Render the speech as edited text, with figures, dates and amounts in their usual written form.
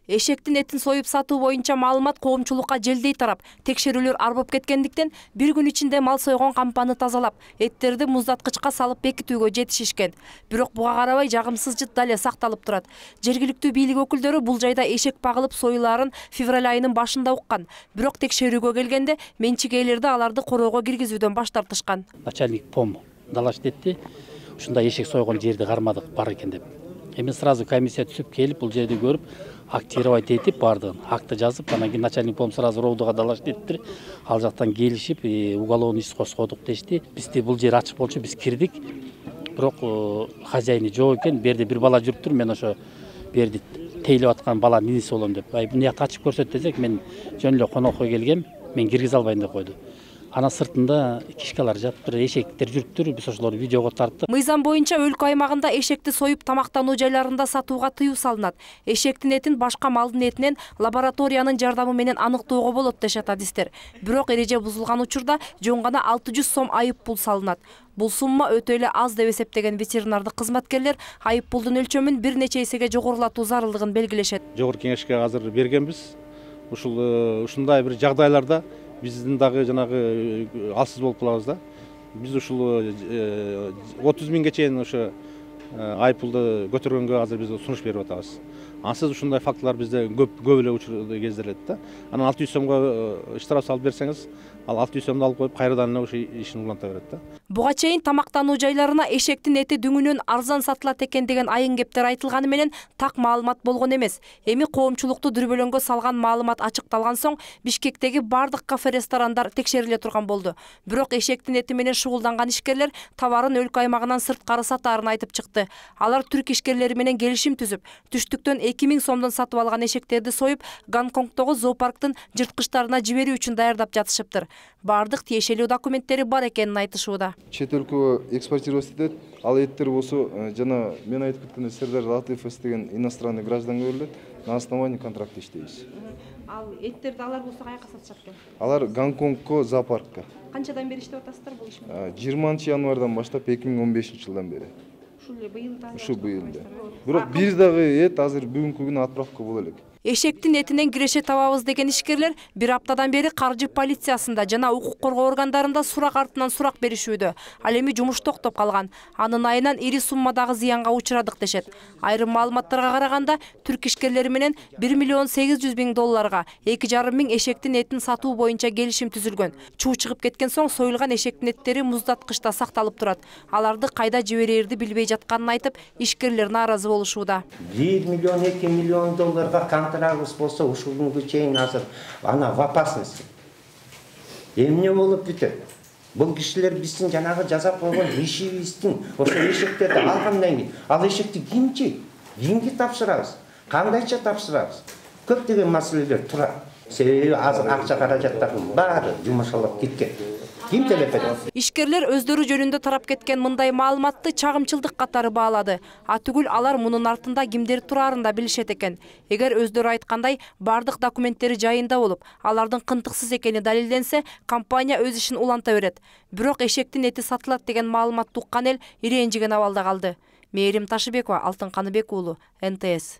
Эшектин этин союп сатуу боюнча маалымат коомчулукка желдей тарап, текшерүүлөр арбап кеткендиктен бир күн ичинде мал сойгон кампаны тазалап, эттерди муздаткычка салып бекитүүгө жетишишкен. Бирок буга карабай жагымсыз жыт дале сакталып турат. Жергиликтүү бийлик өкүлдөрү бул жайда эшек багылып союлаарын февраль айынын башында уккан. Бирок текшерүүгө келгенде менчик ээлерди аларды короого киргизүүдөн баш тартышкан. Начальник ПОМ доложить этти. Ушундай эшек сойгон жерди кармадык бар экен деп. Эми сразу комиссия түсүп келип бул жерди көрүп, актировать этип бардыгын, акты жазып, анан кийин начальник ПОМ сразу РОВДга доложить эттир. Ал жактан келишип, уголовный иш козгодук дешти. Бизде бул жер ачык болчу, биз кирдик. Бирок хозяйны жок экен, берде бир бала жүрүптүр, мен ошо берди тейлеп аткан баланын иниси болом деп. Буну якты ачып көрсөт десек, мен жөн эле конокко келгем, мен киргизе албайм деп койду. Ана сыртында кишкалар жатыптыр, эшектер жүрүптүр, биз ошолорду видеого тарттык. Мыйзам боюнча өлкө аймагында эшекти союп тамактануу жайларында сатууга тыюу салынат. Эшектин этин башка малдын этинен лабораториянын жардамы менен аныктоого болот дешет адистер. Бирок эреже бузулган учурда жөн гана 600 сом айып пул салынат. Бул сумма өтө эле аз деп эсептеген ветеринардык кызматкерлер айып пулдун өлчөмүн бир нече эсеге жогорулатуу зарылдыгын белгилешет. Жогорку кеңешке азыр бергенбиз. Ушундай бир жагдайларда биздин дагы жанагы алсыз болуп калабыз да. Биз ушул 30 миңге чейин ошо айыппулду көтөргөнгө азыр биз сунуш берип атабыз. Ансыз ушундай фактылар бізде көп эле учурда кезделет да. Анан 600 сомго штраф салып берсеңиз, ал 600 сомду алып коюп кайрадан ошо ишин уланта берет да. Буга чейин тамактануу жайларына эшектин эти дүңүнөн арзан сатылат экен деген айын кептер айтылганы менен так маалымат болгон эмес. Эми коомчулукту дүрбөлөңгө салган маалымат ачыкталган соң Бишкектеги бардык кафе-ресторандар текшериле турган болду. Бирок эшектин эти менен шугулданган ишкерлер товарын өлкө аймагынан сырткары сатаарын айтып чыкты. Алар түрк ишкерлери менен келишим түзүп, түштүктөн 2000 сомдон сатып алган эшектерди союп, Гонконгдогу зоопарктын жырткычтарына жиберүү үчүн даярдап жатышыптыр. Бардык тиешелүү документтери бар экенин айтышууда. Чет өлкөгө экспортировать этет. Ал эттер болсо жана мен айтып кеткендей Сердар Латыфов деген иностранный гражданга берилет. На основании контракта иштейбиз. Ал эттерди алар болсо каяка сатышат экен? Алар Гонконгко, зоопаркка. Канчадан бери иштеп атасыздар бул иш менен? 20 январдан баштап 2015 жылдан бери. Ушу быйыл. Бирок бир дагы эт азыр бүгүнкү күнү отправка боло элек. Эшектин этинен киреше табабыз деген ишкерлер бир аптадан бери каржы полициясында жана укук коргоо органдарында сурак артынан сурак беришүүдө. Ал эми жумуш токтоп калган. Анын айынан ири суммадагы зыянга учурадык дешет. Айрым маалыматтарга караганда түрк ишкерлери менен 1 миллион 800 миң долларга 2,5 миң эшектин этин сатуу боюнча келишим түзүлгөн. Чуу чыгып кеткен соң союлган эшектин эттери муздаткычта сакталып турат. Аларды кайда жиберерди билбей жатканын айтып, ишкерлер нааразы болушууда. 1 миллион 2 миллион долларга контрагыбыз болсо ушул күнгө чейин азыр ана в опасности. Эмне болуп бүтөт? Бул кишилер биздин жанагы жасап койгон ишибиздин ошо эшектерди алгандан кийин ал эшекти ким жейт? Кимге тапшырабыз? Кандайча тапшырабыз? Көптөгөн маселелер турат. Себеби азыр акча каражаттардын баары жумшалып кеткен. Ким телеп берет? Ишкерлер өздөрү жөнүндө тарап кеткен мындай маалыматты чагымчылдык катары баалады. Атүгүл алар мунун артында кимдер турарын да билишет экен. Эгер өздөрү айткандай бардык документтери жайында болуп, алардын кынтыксыз экени далилденсе, компания өз ишин уланта берет. Бирок эшектин эти сатылат деген маалыматты уккан эл иренжиген абалда калды. Мээрим Ташыбекова, Алтын Каныбек уулу, НТС.